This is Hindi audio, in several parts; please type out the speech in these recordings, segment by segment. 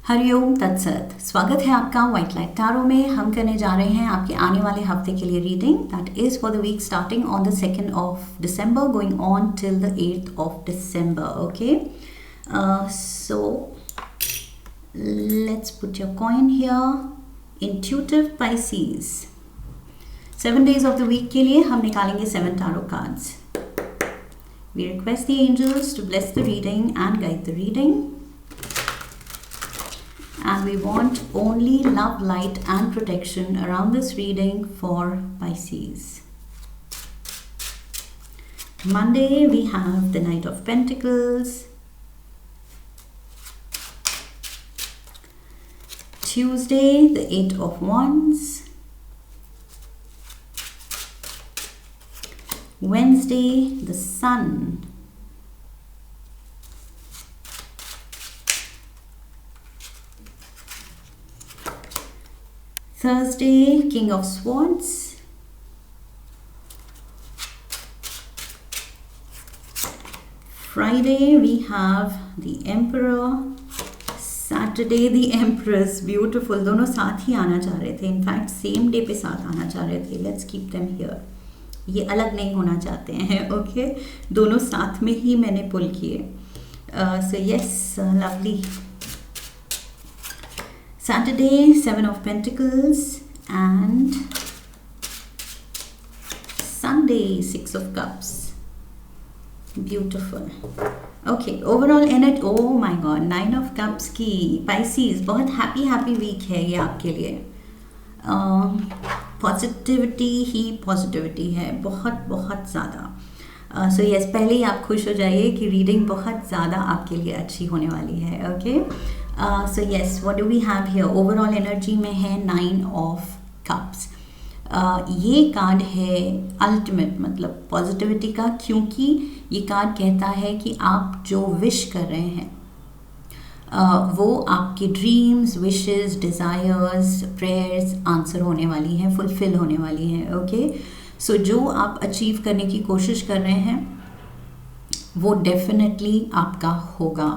हरिओम तत्सत। स्वागत है आपका व्हाइट लाइट टैरो में। हम करने जा रहे हैं आपके आने वाले हफ्ते के लिए reading that is for the week starting on the 2nd of December going on till the 8th of December. Okay, so let's put your coin here. Intuitive Pisces, 7 days of the week के लिए हम निकालेंगे 7 tarot cards. We request the angels to bless the reading and guide the reading. And we want only love, light and protection around this reading for Pisces. Monday we have the Knight of Pentacles. Tuesday the Eight of Wands. Wednesday the Sun. Thursday, King of Swords. Friday, we have the Emperor. Saturday, the Empress. Beautiful. दोनों साथ ही आना चाह रहे थे. In fact, same day पे साथ आना चाह रहे थे. Let's keep them here. ये अलग नहीं होना चाहते हैं. Okay? दोनों साथ में ही मैंने पुल किए. So yes, lovely. Saturday, 7 of Pentacles, and Sunday, 6 of Cups. Beautiful. Okay, overall energy. Oh my God, 9 of Cups की Pisces बहुत happy week है ये आपके लिए. Positivity ही positivity है, बहुत ज़्यादा. So yes, पहले ही आप खुश हो जाइए कि रीडिंग बहुत ज़्यादा आपके लिए अच्छी होने वाली है. Okay. So yes, what do we have here? Overall energy में है 9 of Cups. ये कार्ड है अल्टीमेट मतलब पॉजिटिविटी का, क्योंकि ये कार्ड कहता है कि आप जो विश कर रहे हैं वो आपके dreams, wishes, desires, prayers answer होने वाली हैं, फुलफिल होने वाली हैं. ओके, सो जो आप अचीव करने की कोशिश कर रहे हैं वो डेफिनेटली आपका होगा.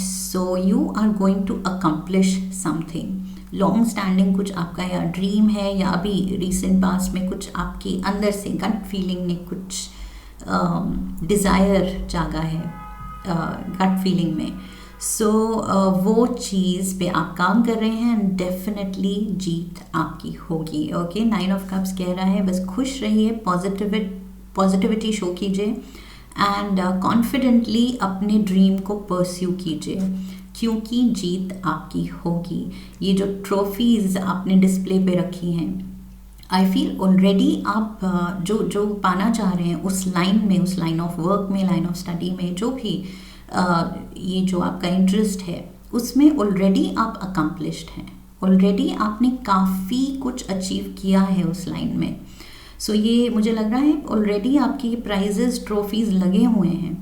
So you are going to accomplish something. Long standing कुछ आपका या ड्रीम है या अभी रिसेंट पास्ट में कुछ आपके अंदर से गट फीलिंग ने कुछ डिज़ायर जागा है गट फीलिंग में. सो वो चीज़ पे आप काम कर रहे हैं एंड डेफिनेटली जीत आपकी होगी. ओके, 9 ऑफ कप्स कह रहा है बस खुश रहिए, पॉजिटिविटी शो कीजिए एंड कॉन्फिडेंटली अपने ड्रीम को परस्यू कीजिए, क्योंकि जीत आपकी होगी. ये जो ट्रॉफीज़ आपने डिस्प्ले पे रखी हैं, आई फील ऑलरेडी आप जो पाना चाह रहे हैं उस लाइन में, उस लाइन ऑफ वर्क में, लाइन ऑफ स्टडी में, जो भी ये जो आपका इंटरेस्ट है उसमें ऑलरेडी आप अकम्प्लिश्ड हैं. ऑलरेडी आपने काफ़ी कुछ अचीव किया है उस लाइन में. सो ये मुझे लग रहा है ऑलरेडी आपकी प्राइजेस, ट्रॉफीज़ लगे हुए हैं.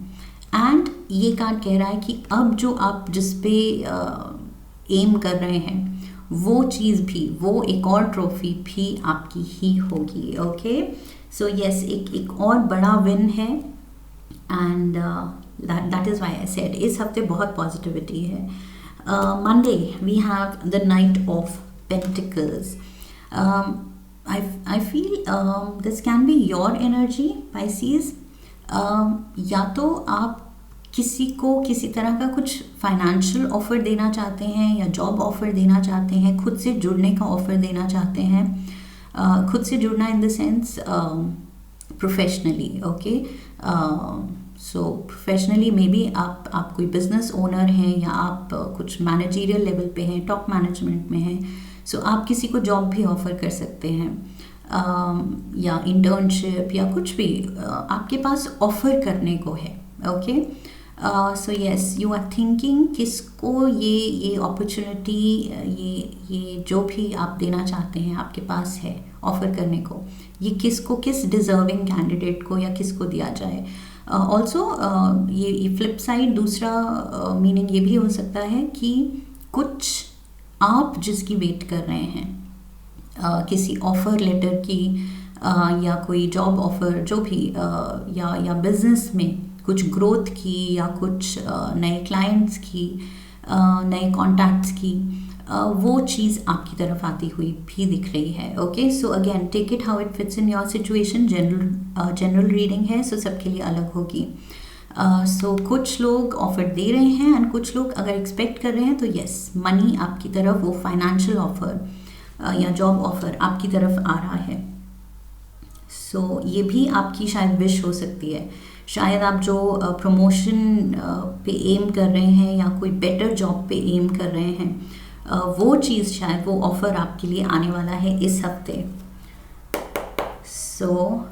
एंड ये कार्ड कह रहा है कि अब जो आप जिस पे एम कर रहे हैं वो चीज़ भी, वो एक और ट्रॉफी भी आपकी ही होगी. ओके, सो यस, एक और बड़ा विन है and that is why I said इस हफ्ते बहुत पॉजिटिविटी है. Monday we have the knight of pentacles. I feel this can be your energy, Pisces. या तो आप किसी को किसी तरह का कुछ फाइनेंशियल ऑफ़र देना चाहते हैं या जॉब ऑफ़र देना चाहते हैं, खुद से जुड़ने का ऑफ़र देना चाहते हैं. खुद से जुड़ना in the sense professionally. Okay, so professionally may be आप कोई बिजनेस ओनर हैं या आप कुछ मैनेजरियल लेवल पे हैं, टॉप मैनेजमेंट में हैं. सो आप किसी को जॉब भी ऑफ़र कर सकते हैं या इंटर्नशिप या कुछ भी आपके पास ऑफ़र करने को है. Okay, so yes, you are thinking किसको ये अपॉर्चुनिटी, ये जो भी आप देना चाहते हैं आपके पास है ऑफ़र करने को, ये किसको, किस डिज़र्विंग कैंडिडेट को या किसको दिया जाए. ऑल्सो ये फ्लिप साइड दूसरा मीनिंग ये भी हो सकता है कि कुछ आप जिसकी वेट कर रहे हैं, किसी ऑफ़र लेटर की या कोई जॉब ऑफ़र जो भी या बिज़नेस में कुछ ग्रोथ की या कुछ नए क्लाइंट्स की नए कॉन्टैक्ट्स की, वो चीज़ आपकी तरफ आती हुई भी दिख रही है। Okay, so again take it how it fits in your situation. General reading है, सो सबके लिए अलग होगी। सो कुछ लोग ऑफर दे रहे हैं एंड कुछ लोग अगर एक्सपेक्ट कर रहे हैं तो यस, मनी आपकी तरफ, वो फाइनेंशियल ऑफर या जॉब ऑफर आपकी तरफ आ रहा है। सो ये भी आपकी शायद विश हो सकती है। शायद आप जो प्रमोशन पे एम कर रहे हैं या कोई बेटर जॉब पे एम कर रहे हैं, वो चीज़ शायद वो ऑफ़र आपके लिए आने वाला है इस हफ्ते। सो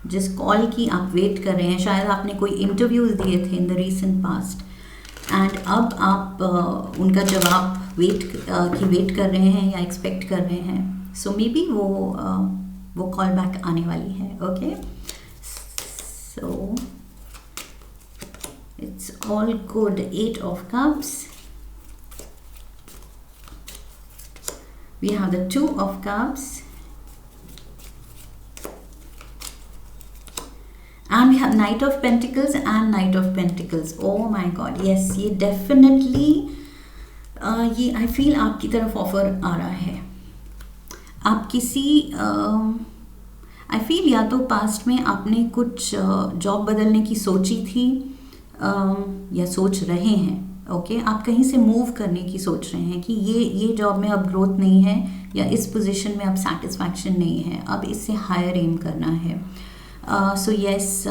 जिस कॉल की आप वेट कर रहे हैं, शायद आपने कोई इंटरव्यूज़ दिए थे in the recent past and अब आप उनका जवाब वेट कर रहे हैं या एक्सपेक्ट कर रहे हैं। सो मे बी वो कॉल बैक आने वाली है। Okay, so it's all good. 8 of Cups. We have the 2 of Cups. And we have Knight of Pentacles and Knight of Pentacles. Oh my God, yes, ये definitely ये I feel आपकी तरफ ऑफर आ रहा है। आप किसी I feel या तो पास्ट में आपने कुछ जॉब बदलने की सोची थी या सोच रहे हैं। ओके, आप कहीं से मूव करने की सोच रहे हैं कि ये जॉब में अब ग्रोथ नहीं है या इस पोजीशन में अब सेटिस्फैक्शन नहीं है, अब इससे हायर एम करना है। सो यस,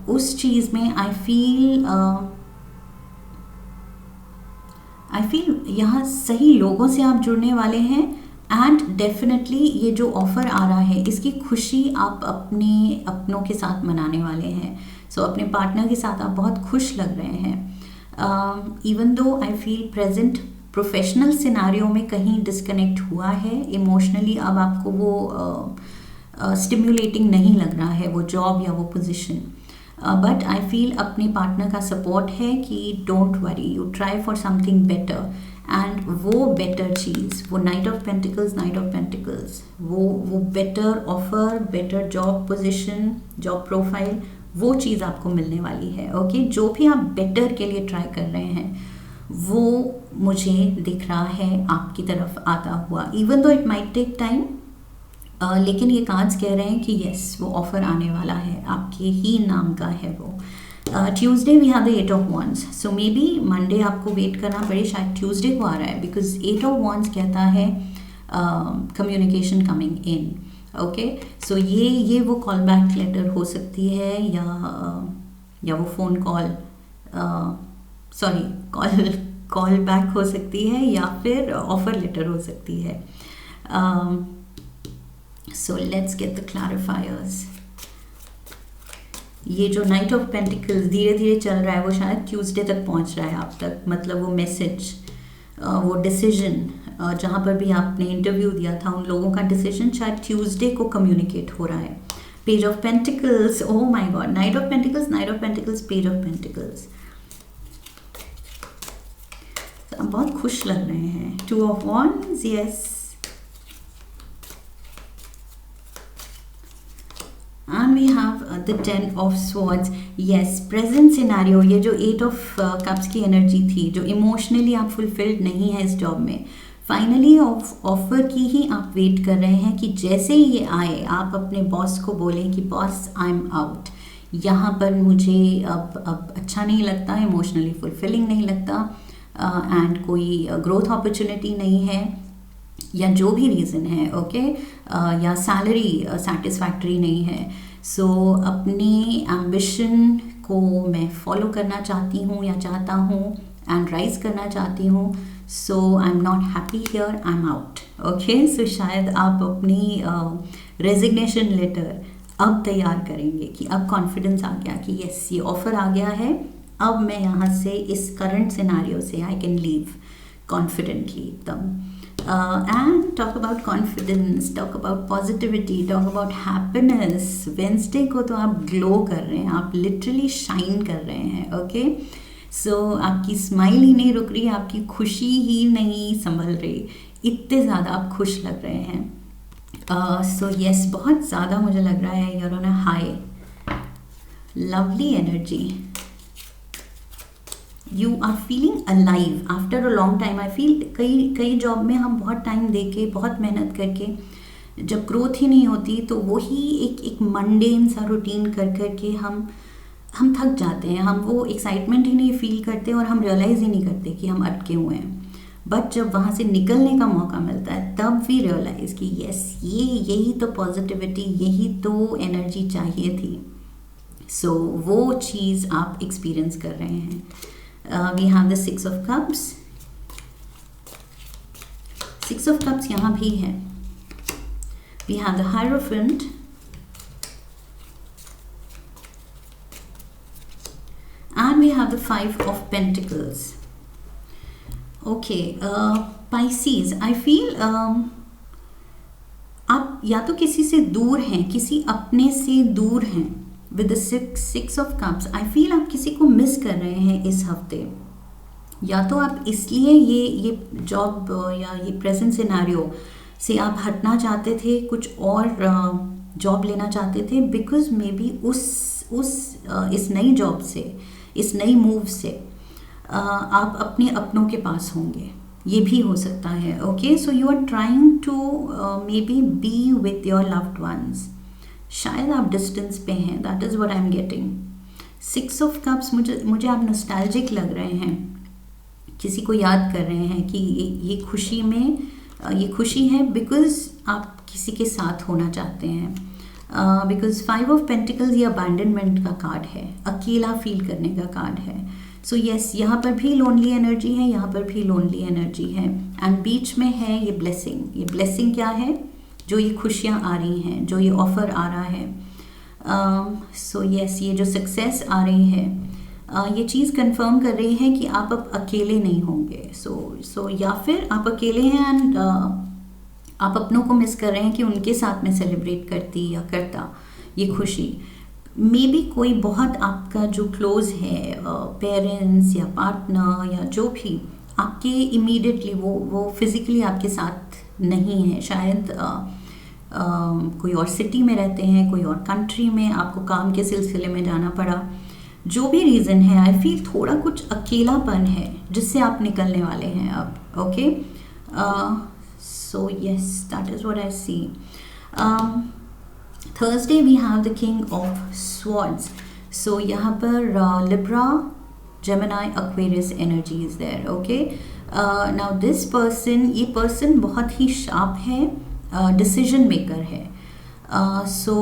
उस चीज़ में आई फील यहाँ सही लोगों से आप जुड़ने वाले हैं एंड डेफिनेटली ये जो ऑफ़र आ रहा है इसकी खुशी आप अपनों के साथ मनाने वाले हैं। सो अपने पार्टनर के साथ आप बहुत खुश लग रहे हैं। Even though I feel present professional scenario में कहीं डिस्कनेक्ट हुआ है इमोशनली, अब आपको वो स्टिम्युलेटिंग नहीं लग रहा है वो जॉब या वो पोजीशन, बट आई फील अपने पार्टनर का सपोर्ट है कि don't worry, you try for something better and वो बेटर चीज़, वो नाइट ऑफ पेंटिकल्स, वो better offer, better job position, job profile, वो चीज़ आपको मिलने वाली है। ओके, जो भी आप बेटर के लिए ट्राई कर रहे हैं वो मुझे दिख रहा है आपकी तरफ आता हुआ, even though it might take time, लेकिन ये कार्ड्स कह रहे हैं कि यस वो ऑफ़र आने वाला है, आपके ही नाम का है वो। Tuesday we have the 8 of Wands, so maybe Monday आपको वेट करना पड़े, शायद ट्यूसडे को आ रहा है बिकॉज 8 of Wands कहता है कम्युनिकेशन कमिंग इन। ओके, सो ये वो कॉल बैक लेटर हो सकती है या वो फ़ोन कॉल कॉल बैक हो सकती है या फिर ऑफ़र लेटर हो सकती है। So let's get the clarifiers. ये जो नाइट ऑफ पेंटिकल्स धीरे धीरे चल रहा है वो शायद ट्यूसडे तक पहुंच रहा है आप तक, मतलब वो मैसेज, वो डिसीजन, जहाँ पर भी आपने इंटरव्यू दिया था उन लोगों का डिसीजन शायद ट्यूसडे को कम्युनिकेट हो रहा है। Page of pentacles, oh my God, night of pentacles, page of pentacles, आप बहुत खुश लग रहे हैं। 2 of Wands, yes, and we have the 10 of Swords, yes, present scenario, ये जो 8 of Cups की एनर्जी थी, जो इमोशनली आप फुलफिल्ड नहीं है इस जॉब में, फाइनली ऑफर की ही आप वेट कर रहे हैं कि जैसे ही ये आए आप अपने बॉस को बोलें कि बॉस आई एम आउट, यहाँ पर मुझे अब अच्छा नहीं लगता, इमोशनली फुलफिलिंग नहीं लगता एंड कोई ग्रोथ अपॉर्चुनिटी नहीं है या जो भी रीज़न है। ओके, या सैलरी सेटिस्फैक्ट्री नहीं है। सो अपने एम्बिशन को मैं फॉलो करना चाहती हूँ या चाहता हूँ एंड राइज करना चाहती हूँ, so I am not happy here, I am out. Okay, so शायद आप अपनी रेजिग्नेशन लेटर अब तैयार करेंगे कि अब कॉन्फिडेंस आ गया कि यस ये ऑफ़र आ गया है, अब मैं यहाँ से इस करंट सिनारियो से आई कैन लीव कॉन्फिडेंटली एकदम। And talk about confidence, talk about positivity, talk about happiness. Wednesday को तो आप ग्लो कर रहे हैं, आप लिटरली शाइन कर रहे हैं। ओके, सो आपकी स्माइल ही नहीं रुक रही, आपकी खुशी ही नहीं संभल रही, इतने ज़्यादा आप खुश लग रहे हैं। सो यस, बहुत ज़्यादा मुझे लग रहा है you're on a high, lovely energy. You are feeling alive after a long time. I feel कई जॉब में हम बहुत टाइम दे के, बहुत मेहनत करके जब ग्रोथ ही नहीं होती तो वही एक मंडेन सा रूटीन कर कर के हम थक जाते हैं, हम वो एक्साइटमेंट ही नहीं फील करते और हम रियलाइज़ ही नहीं करते कि हम अटके हुए हैं। बट जब वहाँ से निकलने का मौका मिलता है तब वी रियलाइज़ कि यस, यही तो पॉजिटिविटी, यही तो एनर्जी चाहिए थी। सो वो चीज़ आप एक्सपीरियंस कर रहे हैं। We have the 6 of cups. 6 of cups यहाँ भी है। We have the hierophant and we have the 5 of Pentacles. Okay, Pisces, I feel आप या तो किसी से दूर हैं, किसी अपने से दूर हैं। With the 6 of cups, I feel आप किसी को मिस कर रहे हैं इस हफ्ते। या तो आप इसलिए ये जॉब या ये प्रेजेंट सिनेरियो से आप हटना चाहते थे, कुछ और जॉब लेना चाहते थे, बिकॉज मे बी इस नई जॉब से, इस नई मूव से आप अपने अपनों के पास होंगे, ये भी हो सकता है। Okay, so you are trying to maybe with your loved ones. शायद आप डिस्टेंस पे हैं, that is what I am getting. 6 of cups, मुझे आप नॉस्टैल्जिक लग रहे हैं, किसी को याद कर रहे हैं कि ये खुशी में ये खुशी है बिकॉज आप किसी के साथ होना चाहते हैं। बिकॉज 5 ऑफ पेंटिकल्स ये अबैंडनमेंट का कार्ड है, अकेला फील करने का कार्ड है। सो यस, यहाँ पर भी लोनली एनर्जी है, यहाँ पर भी लोनली एनर्जी है, एंड बीच में है ये ब्लेसिंग। ये ब्लेसिंग क्या है? जो ये खुशियाँ आ रही हैं, जो ये ऑफ़र आ रहा है। सो यस, ये जो सक्सेस आ रही है, ये चीज़ कंफर्म कर रही है कि आप अब अकेले नहीं होंगे। सो या फिर आप अकेले हैं एंड आप अपनों को मिस कर रहे हैं कि उनके साथ में सेलिब्रेट करती या करता ये खुशी। मे बी कोई बहुत आपका जो क्लोज है, पेरेंट्स या पार्टनर या जो भी आपके इमीडिएटली वो फिज़िकली आपके साथ नहीं है। शायद कोई और सिटी में रहते हैं, कोई और कंट्री में, आपको काम के सिलसिले में जाना पड़ा, जो भी रीज़न है, आई फील थोड़ा कुछ अकेलापन है जिससे आप निकलने वाले हैं अब। Okay, so yes, that is what I see. Thursday we have the King of Swords. So यहाँ पर Libra, Gemini, Aquarius energy is there. Okay, now this person, ये person बहुत ही sharp है, decision maker है। सो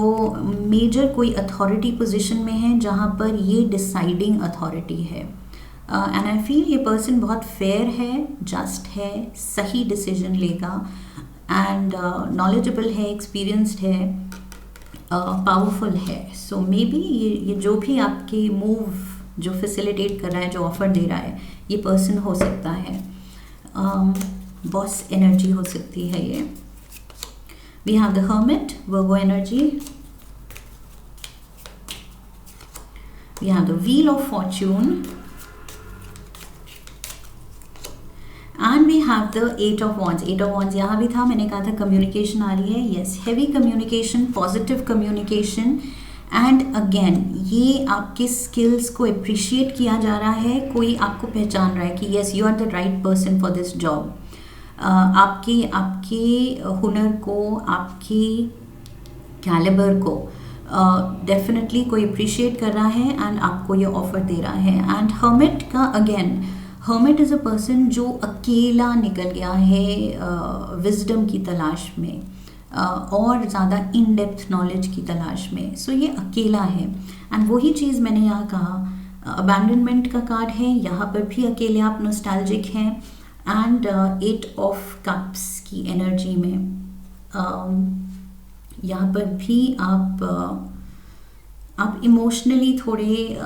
मेजर कोई अथॉरिटी पोजीशन में है जहाँ पर ये डिसाइडिंग अथॉरिटी है। एंड आई फील ये पर्सन बहुत फेयर है, जस्ट है, सही डिसीजन लेगा, एंड नॉलेजेबल है, एक्सपीरियंस्ड है, पावरफुल है। सो मे बी ये जो भी आपके मूव जो फैसिलिटेट कर रहा है, जो ऑफर दे रहा है, ये पर्सन हो सकता है, बॉस एनर्जी हो सकती है ये। We have the Hermit, Virgo energy. We have the Wheel of Fortune. And we have the 8 of Wands. 8 of Wands यहाँ भी था, मैंने कहा था कम्युनिकेशन आ रही है। Yes, heavy communication, positive communication. And again, ये आपके skills को appreciate किया जा रहा है, कोई आपको पहचान रहा है कि yes, you are the right person for this job. आपके हुनर को, आपके कैलिबर को डेफिनेटली कोई अप्रिशिएट कर रहा है एंड आपको ये ऑफ़र दे रहा है। एंड हर्मिट का again, hermit is a person जो अकेला निकल गया है विजडम की तलाश में, और ज़्यादा इन डेप्थ नॉलेज की तलाश में। सो ये अकेला है, एंड वही चीज़ मैंने यहाँ कहा, अबैंडनमेंट का कार्ड है, यहाँ पर भी अकेले आप नॉस्टैल्जिक हैं। एंड 8 ऑफ कप्स की एनर्जी में यहाँ पर भी आप इमोशनली थोड़े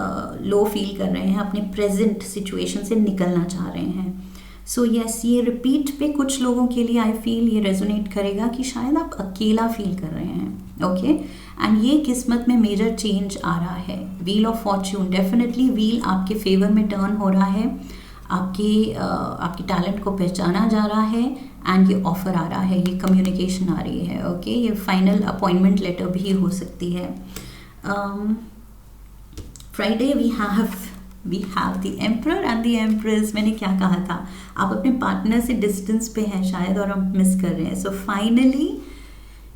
लो फील कर रहे हैं, अपने प्रेजेंट सिचुएशन से निकलना चाह रहे हैं। सो यस, ये रिपीट पे कुछ लोगों के लिए आई फील ये रेजोनेट करेगा कि शायद आप अकेला फील कर रहे हैं। ओके, एंड ये किस्मत में मेजर चेंज आ रहा है। Wheel of Fortune, definitely wheel आपके फेवर में टर्न हो रहा है, आपके टैलेंट को पहचाना जा रहा है, एंड ये ऑफ़र आ रहा है, ये कम्युनिकेशन आ रही है। ओके, ये फाइनल अपॉइंटमेंट लेटर भी हो सकती है। Friday we have we have the emperor and the empress. मैंने क्या कहा था, आप अपने पार्टनर से डिस्टेंस पे हैं शायद और आप मिस कर रहे हैं। So finally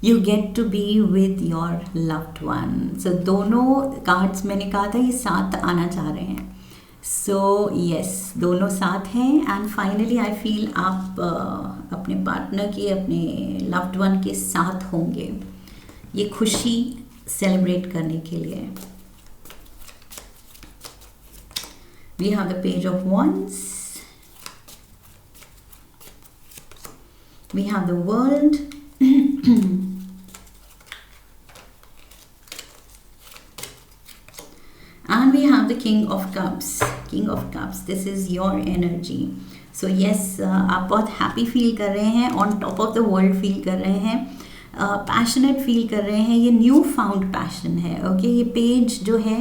you get to be with your loved one. So दोनों कार्ड्स मैंने कहा था ये साथ आना चाह रहे हैं। सो यस, दोनों साथ हैं एंड फाइनली आई फील आप अपने पार्टनर के, अपने लव्ड वन के साथ होंगे ये खुशी सेलिब्रेट करने के लिए। We have the Page of Wands. We have the World. And we have the King of Cups. King of Cups, this is your energy. So yes, आप बहुत happy feel कर रहे हैं, on top of the world feel कर रहे हैं, passionate feel कर रहे हैं। ये new found passion है, okay? ये पेज जो है,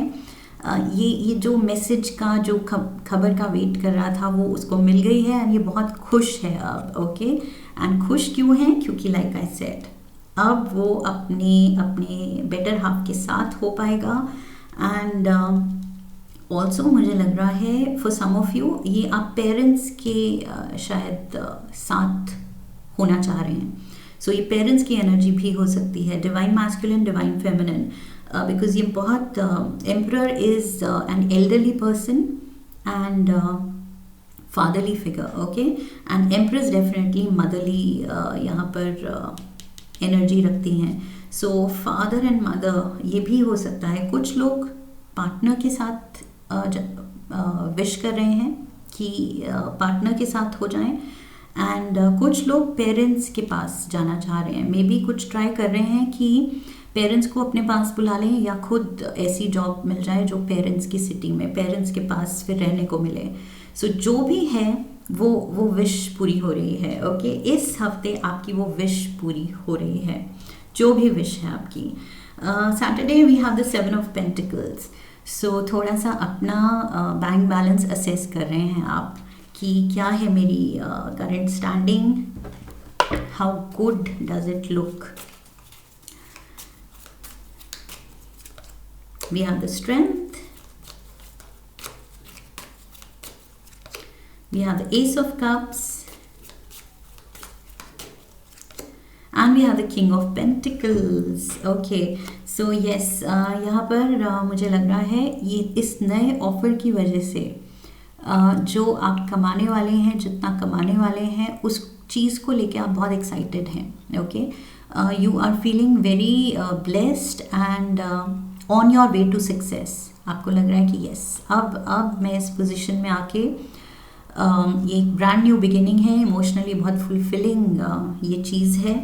ये जो मैसेज का जो खबर का वेट कर रहा था वो उसको मिल गई है एंड ये बहुत खुश है अब, ओके? एंड खुश क्यों है? क्योंकि लाइक आई सेड, अब वो अपने बेटर हाफ के साथ हो पाएगा। एंड ऑल्सो मुझे लग रहा है फॉर सम ऑफ यू ये आप पेरेंट्स के शायद साथ होना चाह रहे हैं। सो ये पेरेंट्स की एनर्जी भी हो सकती है, divine masculine, divine feminine, because ये बहुत emperor is an elderly person and fatherly figure, okay? And empress definitely motherly यहाँ पर एनर्जी रखती हैं। सो फादर एंड मदर ये भी हो सकता है। कुछ लोग पार्टनर के साथ विश कर रहे हैं कि पार्टनर के साथ हो जाएं एंड कुछ लोग पेरेंट्स के पास जाना चाह रहे हैं। मे बी कुछ ट्राई कर रहे हैं कि पेरेंट्स को अपने पास बुला लें या खुद ऐसी जॉब मिल जाए जो पेरेंट्स की सिटी में, पेरेंट्स के पास फिर रहने को मिले। सो जो भी है वो विश पूरी हो रही है, ओके? इस हफ्ते आपकी वो विश पूरी हो रही है, जो भी विश है आपकी। Saturday we have the 7 of pentacles. So थोड़ा सा अपना बैंक बैलेंस असेस कर रहे हैं आप कि क्या है मेरी current standing, how good does it look. We have the Strength. We have the Ace of Cups. And we have the King of Pentacles. Okay. So yes, यहाँ पर मुझे लग रहा है ये इस नए ऑफर की वजह से जो आप कमाने वाले हैं, जितना कमाने वाले हैं, उस चीज़ को लेके आप बहुत एक्साइटेड हैं, okay? You are feeling very blessed and on your way to success. आपको लग रहा है कि यस, अब मैं इस पोजीशन में आके ये एक ब्रांड न्यू बिगिनिंग है, इमोशनली बहुत फुलफिलिंग ये चीज़ है,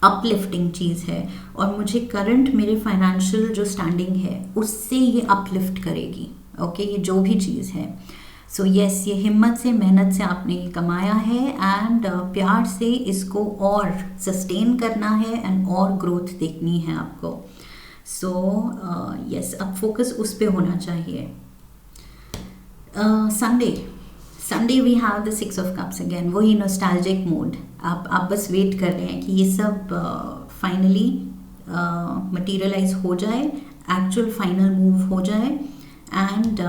अपलिफ्टिंग चीज़ है और मुझे करंट मेरे फाइनेंशियल जो स्टैंडिंग है उससे ये अपलिफ्ट करेगी, ओके? ये जो भी चीज़ है। सो यस, ये हिम्मत से, मेहनत से आपने ये कमाया है एंड प्यार से इसको और सस्टेन करना है एंड और ग्रोथ देखनी है आपको। सो यस, अब फोकस उस पे होना चाहिए। Sunday we have the 6 of cups again, वही नॉस्टैल्जिक मूड। आप बस वेट कर रहे हैं कि ये सब फाइनली मटीरियलाइज हो जाए, एक्चुअल फाइनल मूव हो जाए एंड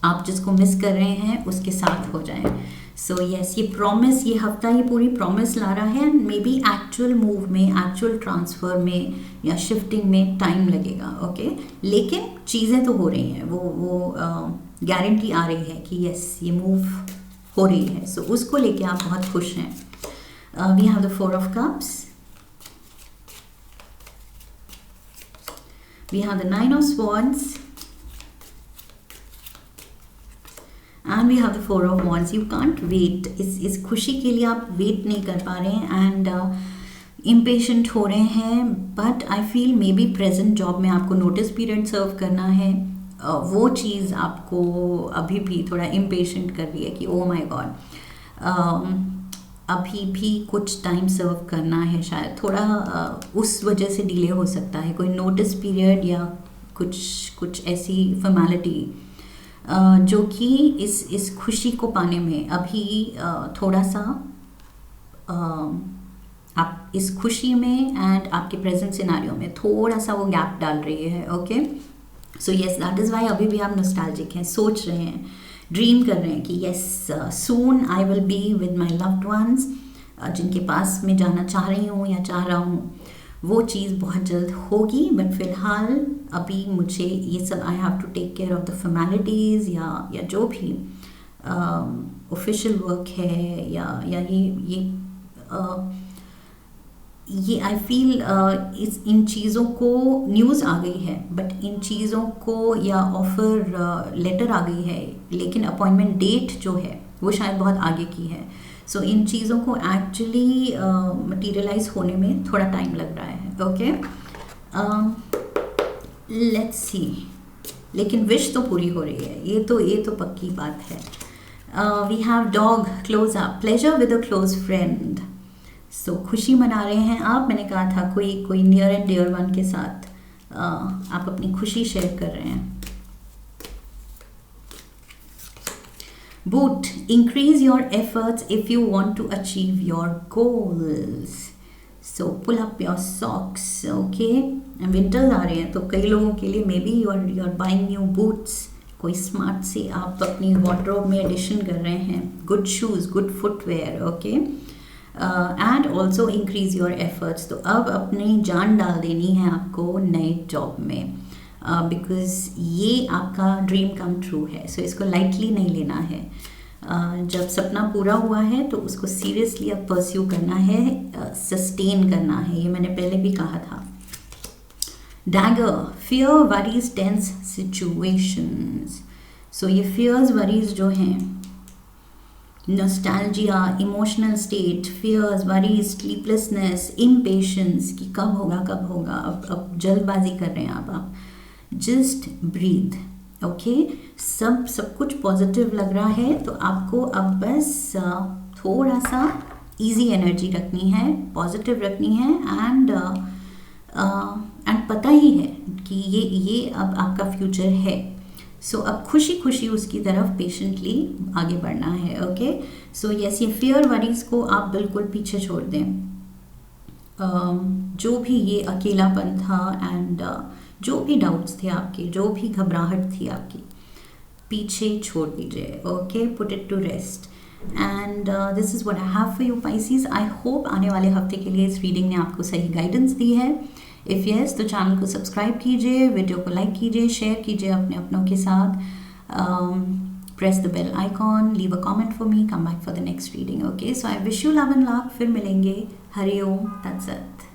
आप जिसको मिस कर रहे हैं उसके साथ हो जाए। सो यस, ये प्रॉमिस, ये हफ्ता ये पूरी प्रॉमिस ला रहा है and may be actual move में, एक्चुअल ट्रांसफ़र में या शिफ्टिंग में टाइम लगेगा, ओके? लेकिन चीज़ें तो हो रही हैं, वो गारंटी आ रही है कि यस ये मूव हो रही है। सो उसको लेके आप बहुत खुश हैं। We have the 4 of cups, we have the 9 of swords and we have the 4 of wands. You can't wait, इस खुशी के लिए आप वेट नहीं कर पा रहे हैं एंड इम्पेशेंट हो रहे हैं, but I feel may be present job में आपको नोटिस पीरियड सर्व करना है, वो चीज़ आपको अभी भी थोड़ा इम्पेशेंट कर रही है कि ओ माय गॉड, अभी भी कुछ टाइम सर्व करना है, शायद थोड़ा उस वजह से डिले हो सकता है, कोई नोटिस पीरियड या कुछ ऐसी फॉर्मेलिटी जो कि इस खुशी को पाने में अभी थोड़ा सा आप इस खुशी में एंड आपके प्रेजेंट सिनारियो में थोड़ा सा वो गैप डाल रही है, okay? So yes, that is why अभी भी आप नॉस्टैल्जिक हैं, सोच रहे हैं, ड्रीम कर रहे हैं कि yes soon I will be with my loved ones, जिनके पास मैं जाना चाह रही हूँ या चाह रहा हूँ, वो चीज़ बहुत जल्द होगी। बट फिलहाल अभी मुझे ये सब I have to take care of the formalities या जो भी ऑफिशियल वर्क है या ये आई फील इन चीज़ों को, न्यूज़ आ गई है बट इन चीज़ों को, या ऑफ़र लेटर आ गई है लेकिन अपॉइंटमेंट डेट जो है वो शायद बहुत आगे की है। सो इन चीज़ों को एक्चुअली मटीरियलाइज होने में थोड़ा टाइम लग रहा है। ओके, लेट्स सी, लेकिन विश तो पूरी हो रही है, ये तो पक्की बात है। We have dog close up, pleasure with a close friend. So खुशी मना रहे हैं आप, मैंने कहा था कोई नियर एंड डियर वन के साथ आप अपनी खुशी शेयर कर रहे हैं। Boot, increase your efforts if you want to achieve your goals. So pull up your socks, okay? Winters आ रहे हैं तो कई लोगों के लिए maybe you are buying new boots, कोई स्मार्ट से आप अपनी वार्डरोब में एडिशन कर रहे हैं, good shoes, good footwear, okay? And also increase your efforts. तो अब अपनी जान डाल देनी है आपको नए जॉब में, बिकॉज़ ये आपका ड्रीम कम ट्रू है। सो इसको लाइटली नहीं लेना है। जब सपना पूरा हुआ है तो उसको सीरियसली अब परस्यू करना है, सस्टेन करना है, ये मैंने पहले भी कहा था। Dagger, fear, worries, tense situations. So ये फियर्स, वरीज जो हैं, nostalgia, emotional state, fears, worries, sleeplessness, impatience कि कब होगा, अब जल्दबाजी कर रहे हैं आप जस्ट ब्रीथ, ओके? सब कुछ पॉजिटिव लग रहा है तो आपको अब बस थोड़ा सा इजी एनर्जी रखनी है, पॉजिटिव रखनी है, एंड पता ही है कि ये अब आपका फ्यूचर है। सो अब खुशी खुशी उसकी तरफ पेशेंटली आगे बढ़ना है, ओके? सो यस, ये फियर वरीज को आप बिल्कुल पीछे छोड़ दें। जो भी ये अकेलापन था एंड जो भी डाउट्स थे आपके, जो भी घबराहट थी आपकी, पीछे छोड़ दीजिए, okay? Put it to rest. And this is what I have for you Pisces. I hope आने वाले हफ्ते के लिए इस रीडिंग ने आपको सही गाइडेंस दी है। इफ़ येस तो चैनल को सब्सक्राइब कीजिए, वीडियो को लाइक कीजिए, शेयर कीजिए अपनों के साथ, press the bell icon, leave a comment for me, come back for the next reading, okay? So I wish you love and luck. फिर मिलेंगे। हरि ओम तत्सत।